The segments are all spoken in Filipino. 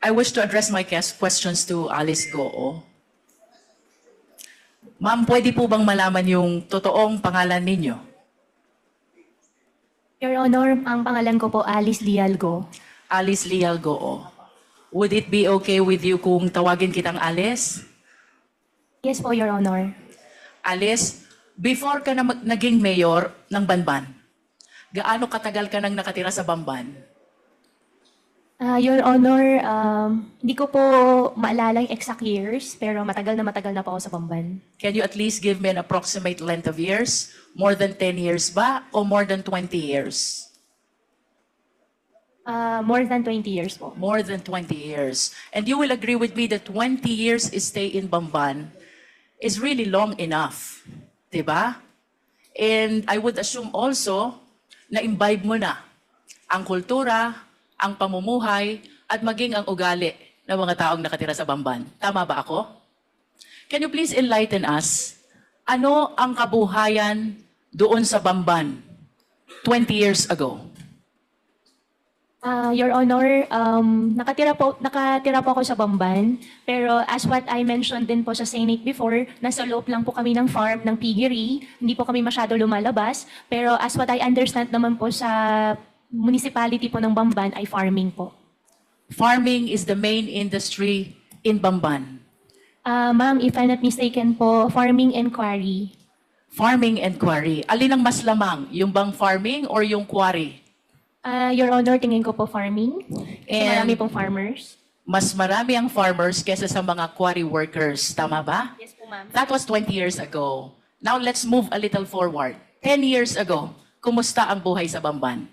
I wish to address my questions to Alice Goo. Ma'am, pwede po bang malaman yung totoong pangalan ninyo? Your Honor, ang pangalan ko po Alice Lialgo. Alice Lial Goo. Would it be okay with you kung tawagin kitang Alice? Yes po, Your Honor. Alice, before ka na naging mayor ng Banban, gaano katagal ka nang nakatira sa Bamban? Your Honor, hindi ko po maalala yung exact years, pero matagal na po ako sa Bamban. Can you at least give me an approximate length of years? More than 10 years ba o more than 20 years? More than 20 years po. More than 20 years. And you will agree with me that 20 years stay in Bamban is really long enough. Diba? And I would assume also na imbibe mo na ang kultura, ang pamumuhay, at maging ang ugali ng mga taong nakatira sa Bamban. Tama ba ako? Can you please enlighten us? Ano ang kabuhayan doon sa Bamban 20 years ago? Your Honor, nakatira po ako sa Bamban, pero as what I mentioned din po sa Senate before, nasa loob lang po kami ng farm ng piggery, hindi po kami masyado lumalabas, pero as what I understand naman po sa municipality po ng Bamban ay farming po. Farming is the main industry in Bamban. Ma'am, if I'm not mistaken po, farming and quarry. Farming and quarry. Alin ang mas lamang? Yung bang farming or yung quarry? Your Honor, tingin ko po farming. Kasi And- marami pong farmers. Mas marami ang farmers kesa sa mga quarry workers. Tama ba? Yes po, ma'am. That was 20 years ago. Now let's move a little forward. 10 years ago, kumusta ang buhay sa Bamban?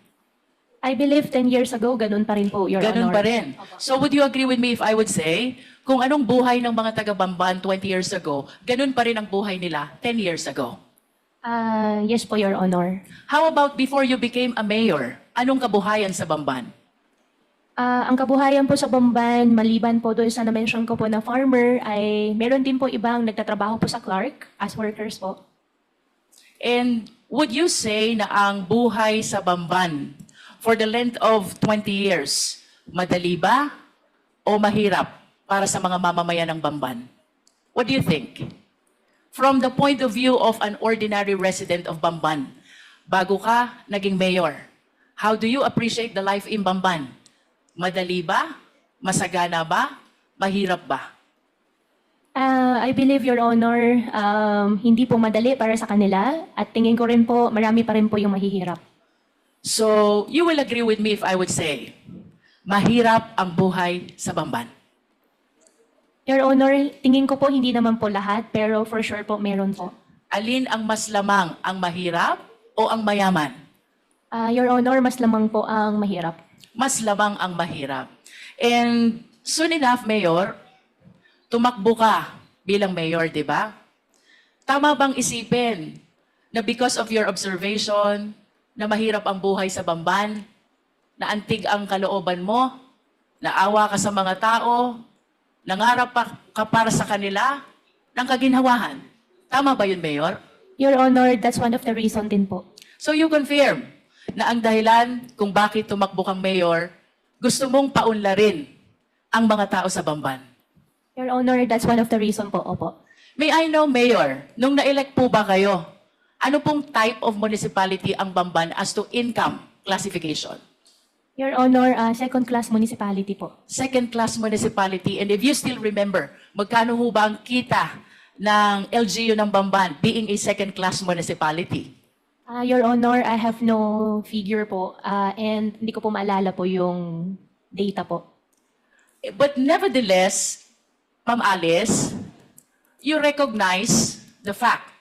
I believe 10 years ago, ganun pa rin po, Your Ganun Honor. pa rin. So would you agree with me if I would say, kung anong buhay ng mga taga-Bamban 20 years ago, ganun pa rin ang buhay nila 10 years ago? Yes po, Your Honor. How about before you became a mayor? Anong kabuhayan sa Bamban? Ang kabuhayan po sa Bamban, maliban po doon sa na-mention ko po na farmer, ay meron din po ibang nagtatrabaho po sa Clark as workers po. And would you say na ang buhay sa Bamban for the length of 20 years, madali ba o mahirap para sa mga mamamayan ng Bamban? What do you think? From the point of view of an ordinary resident of Bamban, bago ka naging mayor, how do you appreciate the life in Bamban? Madali ba? Masagana ba? Mahirap ba? I believe, Your Honor, hindi po madali para sa kanila at tingin ko rin po, marami pa rin po yung mahihirap. So, you will agree with me if I would say, mahirap ang buhay sa Bamban. Your Honor, tingin ko po hindi naman po lahat, pero for sure po meron po. Alin ang mas lamang, ang mahirap o ang mayaman? Your Honor, mas lamang po ang mahirap. Mas lamang ang mahirap. And soon enough, Mayor, tumakbo ka bilang mayor, di ba? Tama bang isipin na because of your observation na mahirap ang buhay sa Bamban, na antig ang kalooban mo, naawa ka sa mga tao, nangarap ka para sa kanila ng kaginhawahan? Tama ba yun, Mayor? Your Honor, that's one of the reason din po. So you confirm na ang dahilan kung bakit tumakbo kang mayor, gusto mong paunlarin ang mga tao sa Bamban. Your Honor, that's one of the reason po, opo. May I know, Mayor, nung na-elect po ba kayo, ano pong type of municipality ang Bamban as to income classification? Your Honor, second-class municipality po. Second-class municipality. And if you still remember, magkano ho ba ang kita ng LGU ng Bamban being a second-class municipality? Your Honor, I have no figure po and hindi ko po maalala po yung data po. But nevertheless, Ma'am Alice, you recognize the fact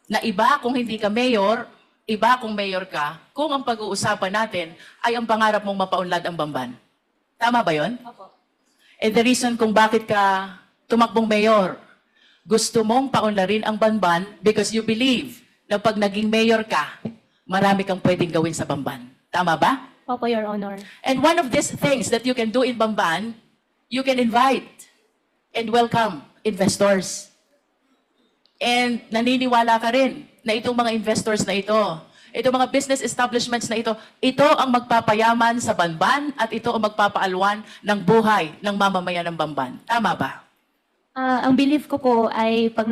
na iba kung hindi ka mayor, iba kung mayor ka, kung ang pag-uusapan natin ay ang pangarap mong mapaunlad ang Bamban. Tama ba yon? Opo. And the reason kung bakit ka tumakbong mayor, gusto mong paunlarin ang Bamban because you believe na pag naging mayor ka, marami kang pwedeng gawin sa Bamban. Tama ba? Opo, Your Honor. And one of these things that you can do in Bamban, you can invite and welcome investors. And naniniwala ka rin na itong mga investors na ito, Ito mga business establishments na ito ang magpapayaman sa Banban at ito ang magpapaalwan ng buhay ng mamamayan ng Bamban. Tama ba? Ang belief ko po ay pag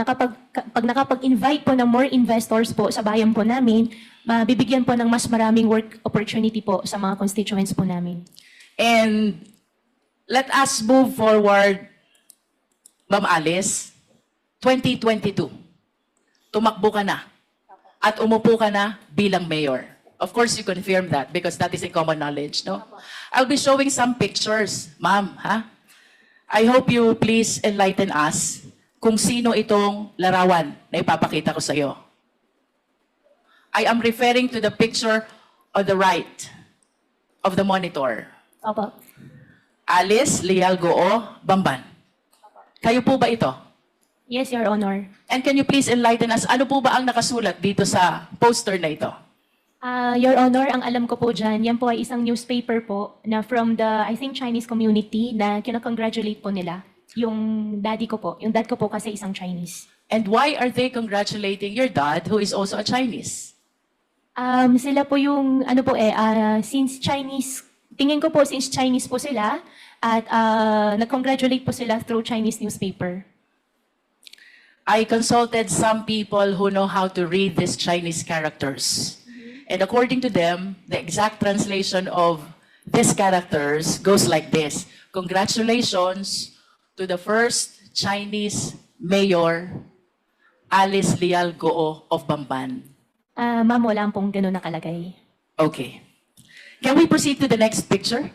nakapag-invite po ng more investors po sa bayan po namin, mabibigyan po ng mas maraming work opportunity po sa mga constituents po namin. And let us move forward, Ma'am Alice, 2022. Tumakbo ka na at umupo ka na bilang mayor. Of course, you confirm that because that is a common knowledge, no? I'll be showing some pictures, ma'am, ha? I hope you please enlighten us kung sino itong larawan na ipapakita ko sa iyo. I am referring to the picture on the right of the monitor. Opo. Alice Leal Goo, Bamban. Kayo po ba ito? Yes, Your Honor. And can you please enlighten us, ano po ba ang nakasulat dito sa poster na ito? Your Honor, ang alam ko po dyan, yan po ay isang newspaper po na from the, I think, Chinese community na kinakongratulate po nila. Yung daddy ko po. Yung dad ko po kasi isang Chinese. And why are they congratulating your dad who is also a Chinese? Sila po yung, ano po since Chinese, tingin ko po since Chinese po sila, at nag-congratulate po sila through Chinese newspaper. I consulted some people who know how to read these Chinese characters. And according to them, the exact translation of these characters goes like this. Congratulations to the first Chinese mayor, Alice Leal Goo of Bamban. Ma'am, wala pong ganun nakalagay. Okay. Can we proceed to the next picture?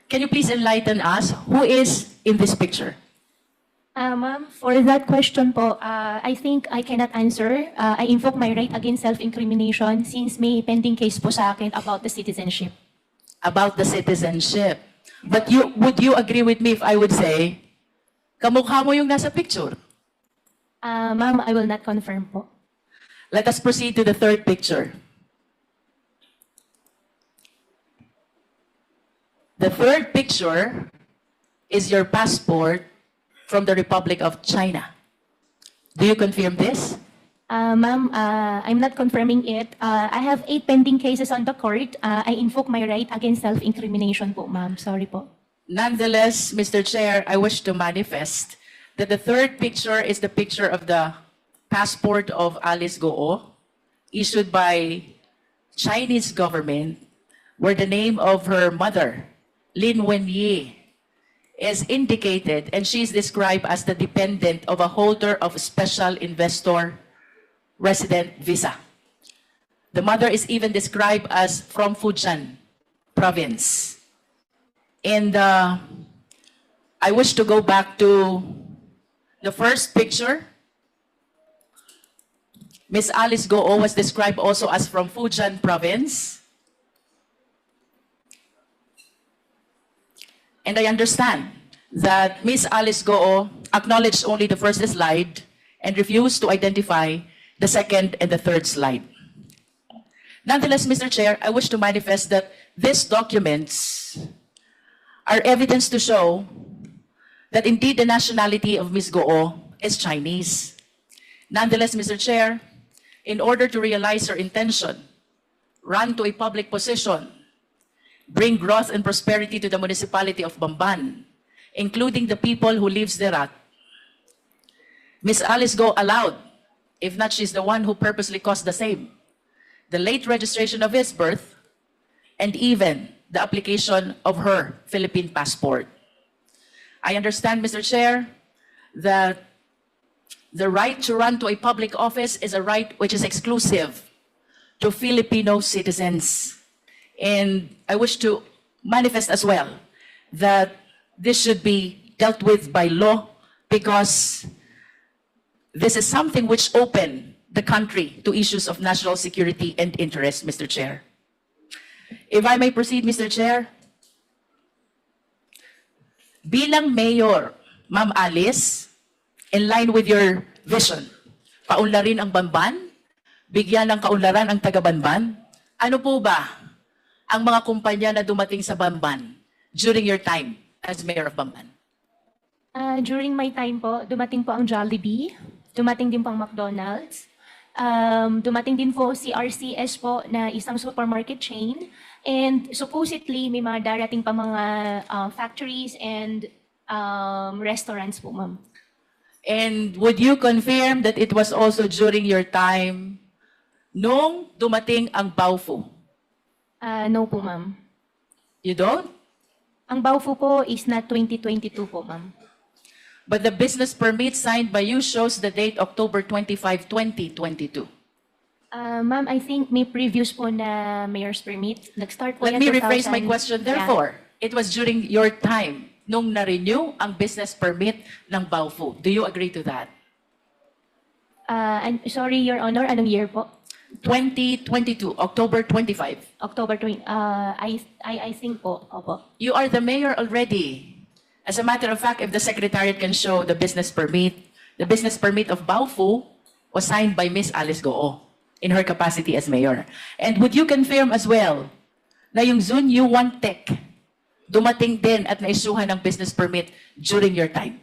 Can you please enlighten us who is in this picture? Ma'am, for that question po, I think I cannot answer. I invoke my right against self-incrimination since may pending case po sa akin about the citizenship. About the citizenship. But would you agree with me if I would say, kamukha mo yung nasa picture? Ma'am, I will not confirm po. Let us proceed to the third picture. The third picture is your passport from the Republic of China. Do you confirm this? Ma'am, I'm not confirming it. I have 8 pending cases on the court. I invoke my right against self-incrimination po, ma'am. Sorry po. Nonetheless, Mr. Chair, I wish to manifest that the third picture is the picture of the passport of Alice Goo, issued by Chinese government, where the name of her mother, Lin Wenyi, is indicated, and she is described as the dependent of a holder of special investor resident visa. The mother is even described as from Fujian province. And I wish to go back to the first picture. Miss Alice Goo was described also as from Fujian province. And I understand that Miss Alice Goo acknowledged only the first slide and refused to identify the second and the third slide. Nonetheless, Mr. Chair, I wish to manifest that these documents are evidence to show that indeed the nationality of Ms. Goo is Chinese. Nonetheless, Mr. Chair, in order to realize her intention, run to a public position, bring growth and prosperity to the municipality of Bamban, including the people who lives thereat, Ms. Alice Goo allowed, if not she's the one who purposely caused the same, the late registration of his birth, and even the application of her Philippine passport. I understand, Mr. Chair, that the right to run to a public office is a right which is exclusive to Filipino citizens. And I wish to manifest as well that this should be dealt with by law because this is something which open the country to issues of national security and interest, Mr. Chair. If I may proceed, Mr. Chair. Bilang mayor, Ma'am Alice, in line with your vision, paunlarin ang Bamban, bigyan ng kaunlaran ang taga-Bamban, ano po ba ang mga kumpanya na dumating sa Bamban during your time as mayor of Bamban? During my time po, dumating po ang Jollibee, Dumating din pang McDonald's. Dumating din po si RCS po na isang supermarket chain. And supposedly, may mga darating pa mga factories and restaurants po, ma'am. And would you confirm that it was also during your time nung dumating ang Baofu? No po, ma'am. You don't? Ang Baofu po is not 2022 po, ma'am. But the business permit signed by you shows the date October 25, 2022. Ma'am, I think may previous po na mayor's permit. Nag-start po Let yan me rephrase my 2000. question. Yeah. Therefore, it was during your time nung na-renew ang business permit ng Baofu. Do you agree to that? I'm sorry, Your Honor, anong year po? 2022, October 25. October 20. I think po, opo. You are the mayor already. As a matter of fact, if the secretariat can show the business permit of Baofu was signed by Miss Alice Goo in her capacity as mayor. And would you confirm as well na yung Zunyu One Tech dumating din at naisuhan ng business permit during your time?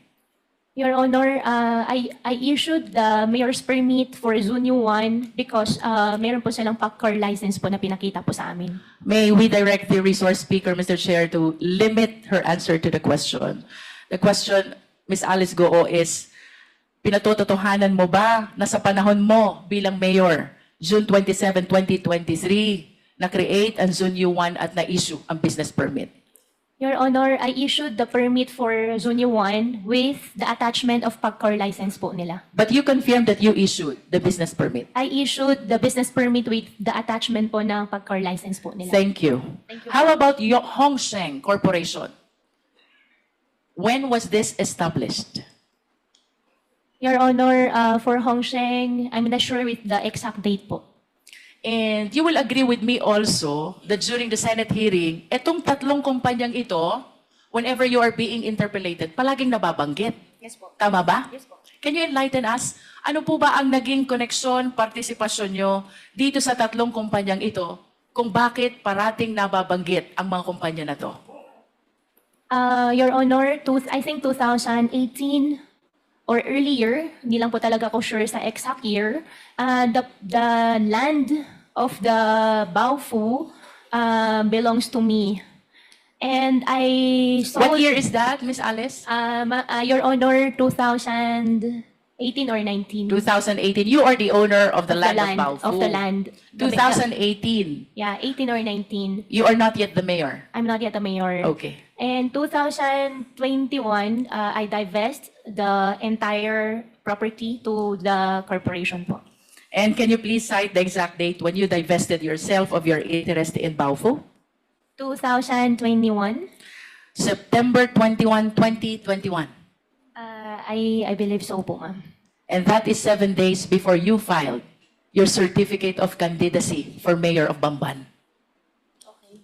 Your Honor, I issued the mayor's permit for Zunyu 1 because meron po silang PACCAR license po na pinakita po sa amin. May we direct the resource speaker, Mr. Chair, to limit her answer to the question. The question, Ms. Alice Goo, is, pinatototohanan mo ba na sa panahon mo bilang mayor, June 27, 2023, na-create ang Zunyu 1 at na-issue ang business permit? Your Honor, I issued the permit for Zunyu 1 with the attachment of PACCAR license po nila. But you confirmed that you issued the business permit. I issued the business permit with the attachment po ng PACCAR license po nila. Thank you. Thank you. How about your Hongsheng Corporation? When was this established? Your Honor, for Hongsheng, I'm not sure with the exact date po. And you will agree with me also that during the Senate hearing, etong tatlong kumpanyang ito, whenever you are being interpellated, palaging nababanggit. Yes po. Tama ba? Yes po. Can you enlighten us? Ano po ba ang naging koneksyon, partisipasyon nyo dito sa tatlong kumpanyang ito kung bakit parating nababanggit ang mga kumpanya na to? Your Honor, I think 2018 or earlier, hindi lang po talaga ako sure sa exact year, the land of the Baofu belongs to me. And I sold... What year is that, Miss Alice? Your Honor, 2018 or 19. 2018. You are the owner of the land of Baofu. Of the land. 2018. Yeah, 18 or 19. You are not yet the mayor. I'm not yet the mayor. Okay. And 2021, I divest the entire property to the corporation po. And can you please cite the exact date when you divested yourself of your interest in Baofu? 2021, September 21, 2021. I believe so po, ma'am. And that is 7 days before you filed your certificate of candidacy for mayor of Bamban. Okay.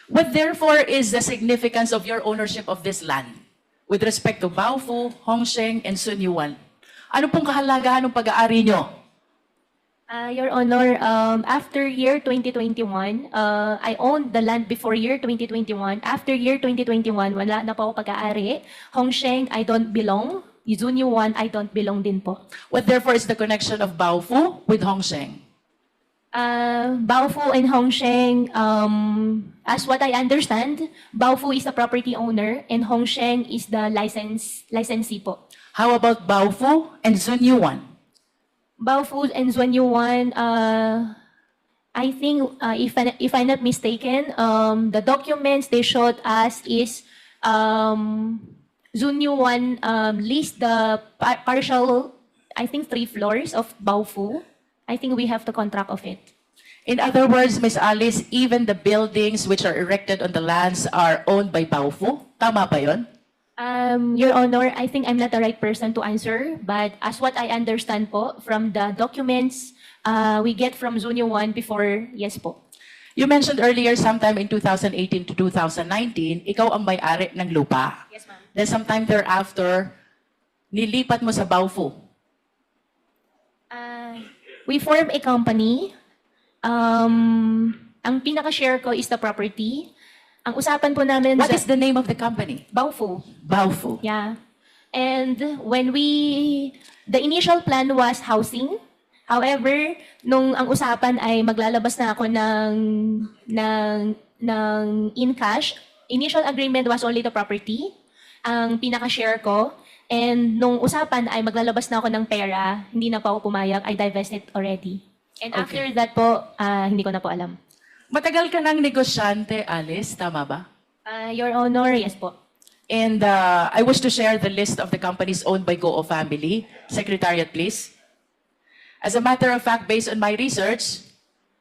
What therefore is the significance of your ownership of this land with respect to Baofu, Hongsheng, and Sunyuan? Ano pong kahalagahan ng pag-aari nyo? Your Honor, after year 2021, I owned the land before year 2021. After year 2021, wala na po ako pag-aari. Hongsheng, I don't belong. Zunyu 1, I don't belong din po. What therefore is the connection of Baofu with Hongsheng? Baofu and Hongsheng, as what I understand, Baofu is the property owner and Hongsheng is the licensee po. How about Baofu and Zunyuan? Baofu and Zunyu 1, I think, if I'm not mistaken, the documents they showed us is Zunyu 1 leased the partial, I think, 3 floors of Baofu. I think we have the contract of it. In other words, Ms. Alice, even the buildings which are erected on the lands are owned by Baofu? Tama ba yun? Your Honor, I think I'm not the right person to answer, but as what I understand po, from the documents we get from Zunyu 1 before, yes po. You mentioned earlier sometime in 2018 to 2019, ikaw ang may-ari ng lupa. Yes, ma'am. Then sometime thereafter, nilipat mo sa Baofu. We form a company. Ang pinaka-share ko is the property. Ang usapan po namin What is the name of the company? Baofu. Baofu. Yeah. And the initial plan was housing. However, nung ang usapan ay maglalabas na ako ng in cash, initial agreement was only the property, ang pinaka-share ko. And nung usapan ay maglalabas na ako ng pera, hindi na po ako pumayag, I divested already. And Okay. after that po, hindi ko na po alam. Matagal ka ng negosyante, Alice, tama ba? Your Honor, yes po. And I wish to share the list of the companies owned by Goo family. Secretariat, please. As a matter of fact, based on my research,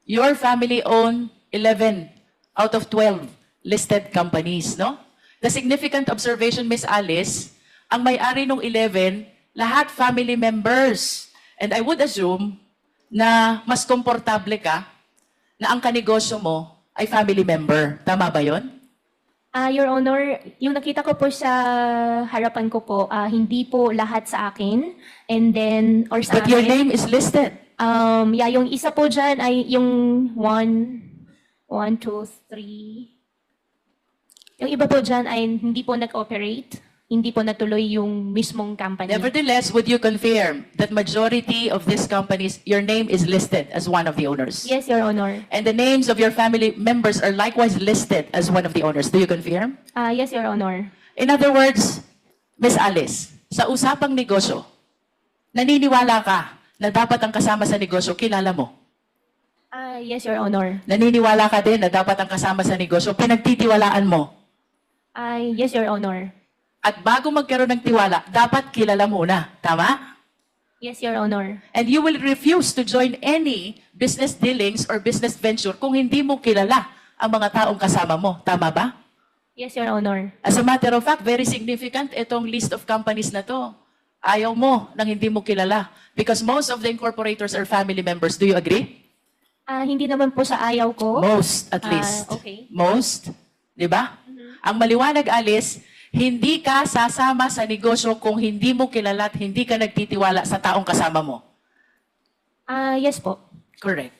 your family own 11 out of 12 listed companies, no? The significant observation, Miss Alice, ang may-ari ng 11, lahat family members. And I would assume na mas komportable ka na ang kanegosyo mo ay family member. Tama ba yon? Your Honor, yung nakita ko po sa harapan ko po, hindi po lahat sa akin. And then, or sa But your amin. name is listed. Yeah, yung isa po dyan ay yung 1, 2, 3. Yung iba po dyan ay hindi po nag-operate. Hindi po natuloy yung mismong company. Nevertheless, would you confirm that majority of these companies, your name is listed as one of the owners? Yes, Your Honor. And the names of your family members are likewise listed as one of the owners. Do you confirm? Yes, Your Honor. In other words, Miss Alice, sa usapang negosyo, naniniwala ka na dapat ang kasama sa negosyo, kilala mo? Yes, Your Honor. Naniniwala ka din na dapat ang kasama sa negosyo, pinagtitiwalaan mo? Yes, Your Honor. At bago magkaroon ng tiwala, dapat kilala muna. Tama? Yes, Your Honor. And you will refuse to join any business dealings or business venture kung hindi mo kilala ang mga taong kasama mo. Tama ba? Yes, Your Honor. As a matter of fact, very significant itong list of companies na to. Ayaw mo nang hindi mo kilala. Because most of the incorporators are family members. Do you agree? Hindi naman po sa ayaw ko. Most, at least. Okay. Most. Di ba? Ang maliwanag, Alice, hindi ka sasama sa negosyo kung hindi mo kilala at hindi ka nagtitiwala sa taong kasama mo. Yes po. Correct.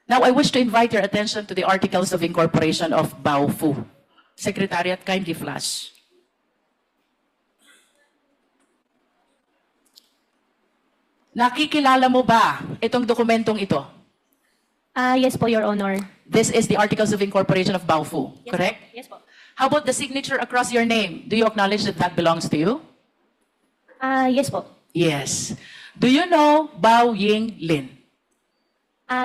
Now, I wish to invite your attention to the Articles of Incorporation of Baofu. Secretariat, kindly flash. Nakikilala mo ba itong dokumentong ito? Yes po, Your Honor. This is the Articles of Incorporation of Baofu, Yes, correct? Po. Yes po. How about the signature across your name? Do you acknowledge that that belongs to you? Yes po. Yes. Do you know Bao Ying Lin?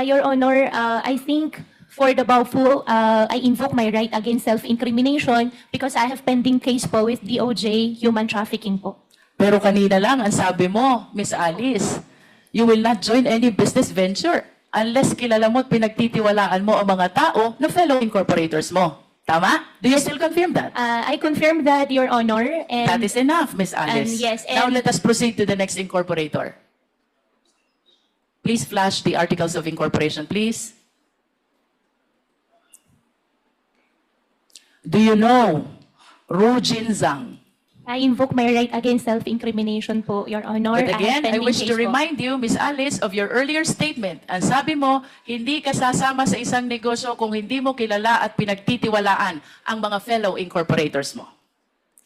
Your Honor, I think for the Baofu, I invoke my right against self-incrimination because I have pending case po with DOJ human trafficking po. Pero kanina lang, ang sabi mo, Miss Alice, you will not join any business venture unless kilala mo at pinagtitiwalaan mo ang mga tao na fellow incorporators mo. Tama? Do you still confirm that? I confirm that, Your Honor, and That is enough, Miss Alice. yes, Now and- let us proceed to the next incorporator. Please flash the Articles of Incorporation, please. Do you know Ru Jin Zhang? I invoke my right against self-incrimination po, Your Honor. But again, I have wish pending to case po. remind you, Miss Alice, of your earlier statement. Ang sabi mo, hindi ka sasama sa isang negosyo kung hindi mo kilala at pinagtitiwalaan ang mga fellow incorporators mo.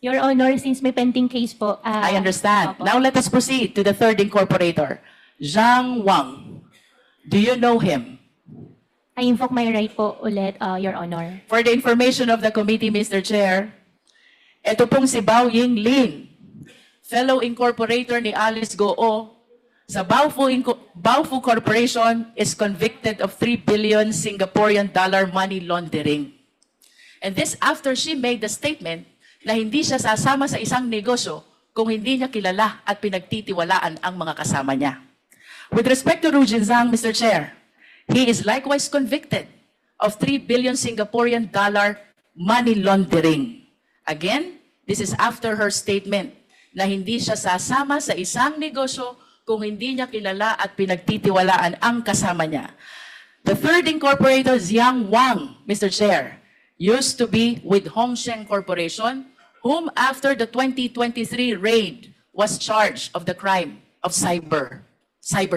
Your Honor, since may pending case po. I understand. Opo. Now let us proceed to the third incorporator, Zhang Wang. Do you know him? I invoke my right po ulit, Your Honor. For the information of the committee, Mr. Chair, ito pong si Bao Ying Lin, fellow incorporator ni Alice Goo, sa Baofu Corporation is convicted of 3 billion Singaporean dollar money laundering. And this after she made the statement na hindi siya sasama sa isang negosyo kung hindi niya kilala at pinagtitiwalaan ang mga kasama niya. With respect to Ru Jin Zhang, Mr. Chair, he is likewise convicted of 3 billion Singaporean dollar money laundering. Again, this is after her statement na hindi siya sasama sa isang negosyo kung hindi niya kilala at pinagtitiwalaan ang kasama niya. The third incorporator, Zhang Wang, Mr. Chair, used to be with Hongsheng Corporation, whom after the 2023 raid was charged of the crime of cyber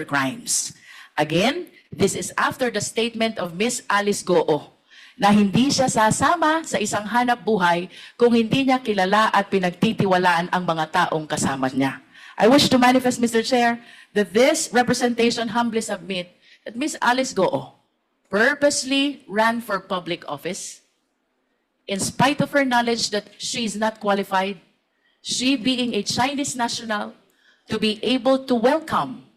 crimes. Again, this is after the statement of Miss Alice Goo na hindi siya sasama sa isang hanap buhay kung hindi niya kilala at pinagtitiwalaan ang mga taong kasama niya. I wish to manifest, Mr. Chair, that this representation humbly submit that Ms. Alice Goo purposely ran for public office in spite of her knowledge that she is not qualified, she being a Chinese national, to be able to welcome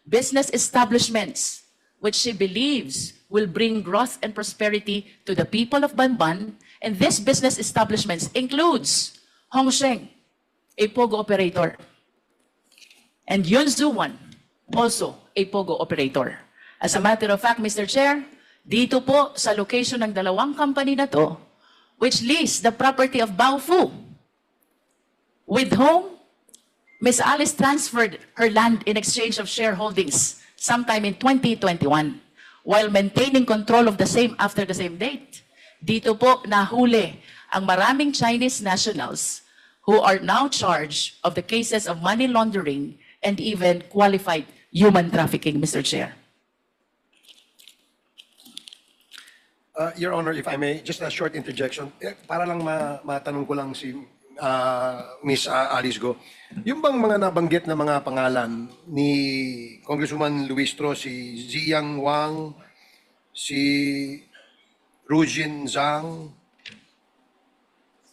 business establishments which she believes will bring growth and prosperity to the people of Banban. And this business establishments includes Hongsheng, a POGO operator, and Yun Zuwan, also a POGO operator. As a matter of fact, Mr. Chair, dito po sa location ng dalawang company na to, which lease the property of Baofu, with whom Ms. Alice transferred her land in exchange of shareholdings sometime in 2021, while maintaining control of the same after the same date. Dito po nahuli ang maraming Chinese nationals who are now charged of the cases of money laundering and even qualified human trafficking, Mr. Chair. Your Honor, if I may, just a short interjection. Para lang matanong ko lang si Miss Alice Go. Yung bang mga nabanggit na mga pangalan ni Congresswoman Luistro, si Ziyang Wang, si Rujin Zhang,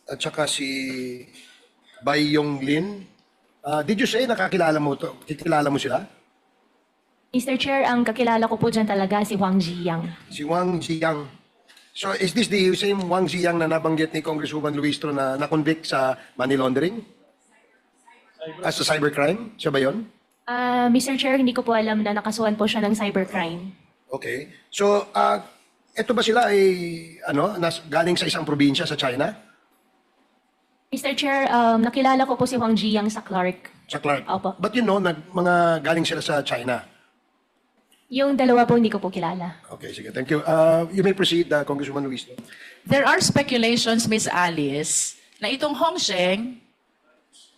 at saka si Bai Yonglin, did you say nakakilala mo to? Kikilala mo sila? Mr. Chair, ang kakilala ko po dyan talaga si Wang Ziyang. Si Wang Ziyang. So is this the same Wang Ziyang na nabanggit ni Congresswoman Luistro na na-convict sa money laundering? As a cybercrime? Siya ba yun? Mr. Chair, hindi ko po alam na nakasuhan po siya ng cybercrime. Okay. So, eto ba sila ay galing sa isang probinsya sa China? Mr. Chair, nakilala ko po si Wang Ziyang sa Clark. Sa Clark? Opo. But you know, mga galing sila sa China. Yung dalawa po hindi ko po kilala. Okay, sige. Thank you. You may proceed, Congresswoman Luistro. There are speculations, Ms. Alice, na itong Hongsheng,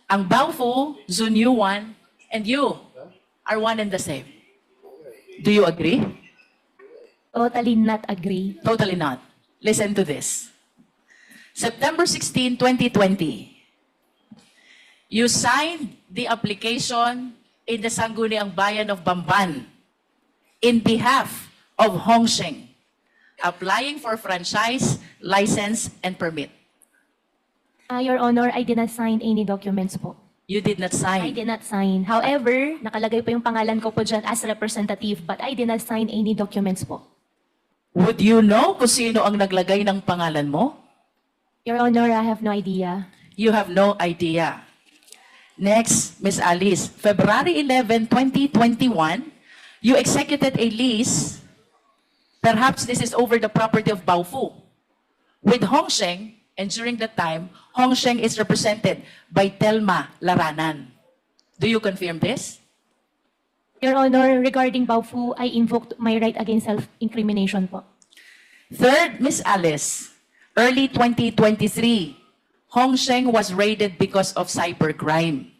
ang Baofu, Zunyuan, and you are one and the same. Do you agree? Totally not agree. Totally not. Listen to this. September 16, 2020, you signed the application in the Sangguniang Bayan of Bamban in behalf of Hongsheng, applying for franchise, license, and permit. Your Honor, I did not sign any documents po. You did not I sign. did not sign. However, nakalagay po yung pangalan ko po dyan as representative, but I did not sign any documents po. Would you know kung sino ang naglagay ng pangalan mo? Your Honor, I have no idea. You have no idea. Next, Ms. Alice, February 11, 2021, you executed a lease, perhaps this is over the property of Baofu, with Hongsheng, and during that time, Hongsheng is represented by Telma Laranan. Do you confirm this? Your Honor, regarding Baofu, I invoked my right against self-incrimination po. Third, Ms. Alice, early 2023, Hongsheng was raided because of cybercrime.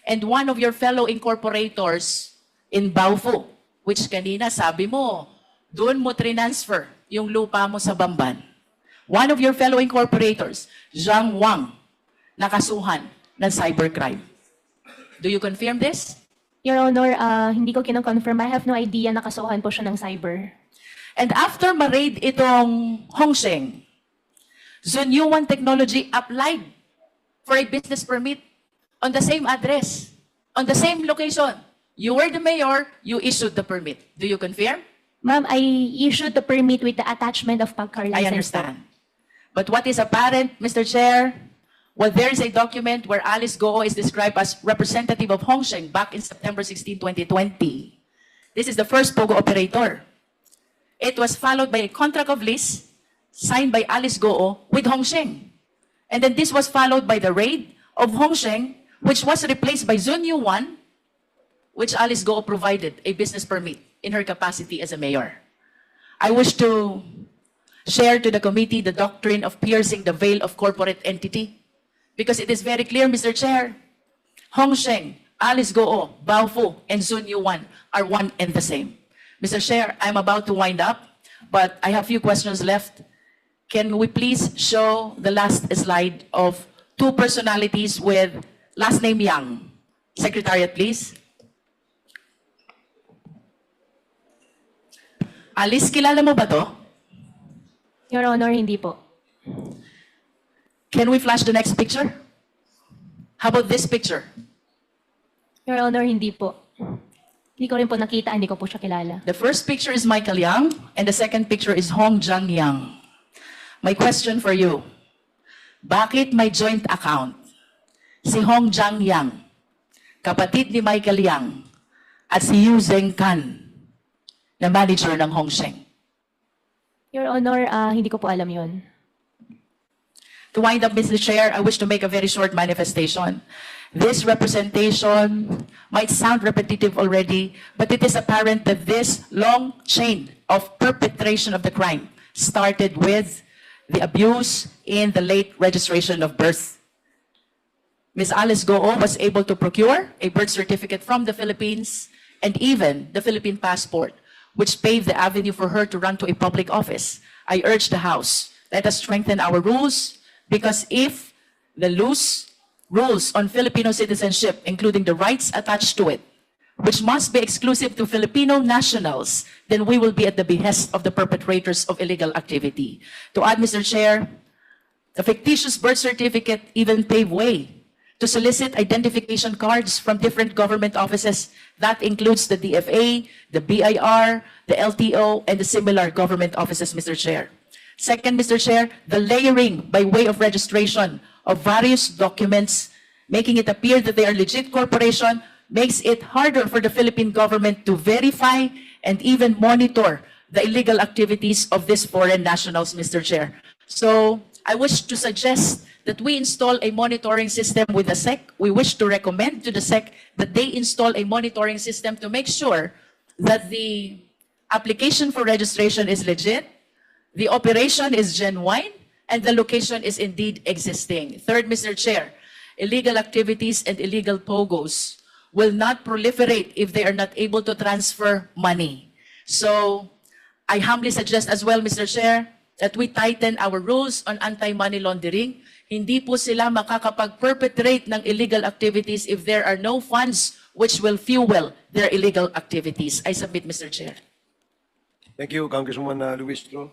And one of your fellow incorporators in Baofu, which kanina sabi mo, doon mo transfer yung lupa mo sa Bamban. One of your fellow incorporators, Zhang Wang, nakasuhan ng cybercrime. Do you confirm this? Your Honor, hindi ko kinoconfirm. I have no idea nakasuhan po siya ng cyber. And after ma-raid itong Hongsheng, Zunyuan Technology applied for a business permit on the same address, on the same location. You were the mayor, you issued the permit. Do you confirm? Ma'am, I issued the permit with the attachment of PAGCAR license. I understand. But what is apparent, Mr. Chair, well, there is a document where Alice Goo is described as representative of Hongsheng back in September 16, 2020. This is the first POGO operator. It was followed by a contract of lease signed by Alice Goo with Hongsheng. And then this was followed by the raid of Hongsheng, which was replaced by Zunyuan, which Alice Goo provided a business permit in her capacity as a mayor. I wish to share to the committee the doctrine of piercing the veil of corporate entity, because it is very clear, Mr. Chair, Hongsheng, Alice Goo, Baofu, and Zunyuan are one and the same. Mr. Chair, I'm about to wind up, but I have few questions left. can we please show the last slide of two personalities with last name Yang? Secretariat, please. Alice, kilala mo ba to? Your Honor, hindi po. Can we flash the next picture? How about this picture? Your Honor, hindi po. Hindi ko rin po nakita, hindi ko po siya kilala. The first picture is Michael Yang, and the second picture is Hong Jang Yang. My question for you, bakit may joint account si Hong Jang Yang, kapatid ni Michael Yang, at si Yu Zhengkan, na manager ng Hongsheng? Your Honor, hindi ko po alam yon. To wind up, Mr. Chair, I wish to make a very short manifestation. This representation might sound repetitive already, but it is apparent that this long chain of perpetration of the crime started with the abuse in the late registration of birth. Ms. Alice Goo was able to procure a birth certificate from the Philippines and even the Philippine passport, which paved the avenue for her to run to a public office. I urge the House, let us strengthen our rules, because if the loose rules on Filipino citizenship, including the rights attached to it, which must be exclusive to Filipino nationals, then we will be at the behest of the perpetrators of illegal activity. To add, Mr. Chair, the fictitious birth certificate even paved way to solicit identification cards from different government offices. That includes the DFA, the BIR, the LTO, and the similar government offices, Mr. Chair. Second, Mr. Chair, the layering by way of registration of various documents, making it appear that they are legit corporation, makes it harder for the Philippine government to verify and even monitor the illegal activities of these foreign nationals, Mr. Chair. So I wish to suggest that we install a monitoring system with the SEC. We wish to recommend to the SEC that they install a monitoring system to make sure that the application for registration is legit, the operation is genuine, and the location is indeed existing. Third, Mr. Chair, illegal activities and illegal POGOs will not proliferate if they are not able to transfer money. So I humbly suggest as well, Mr. Chair, that we tighten our rules on anti-money laundering. Hindi po sila makakapag-perpetrate ng illegal activities if there are no funds which will fuel their illegal activities. I submit, Mr. Chair. Thank you, Congresswoman Luis Tro.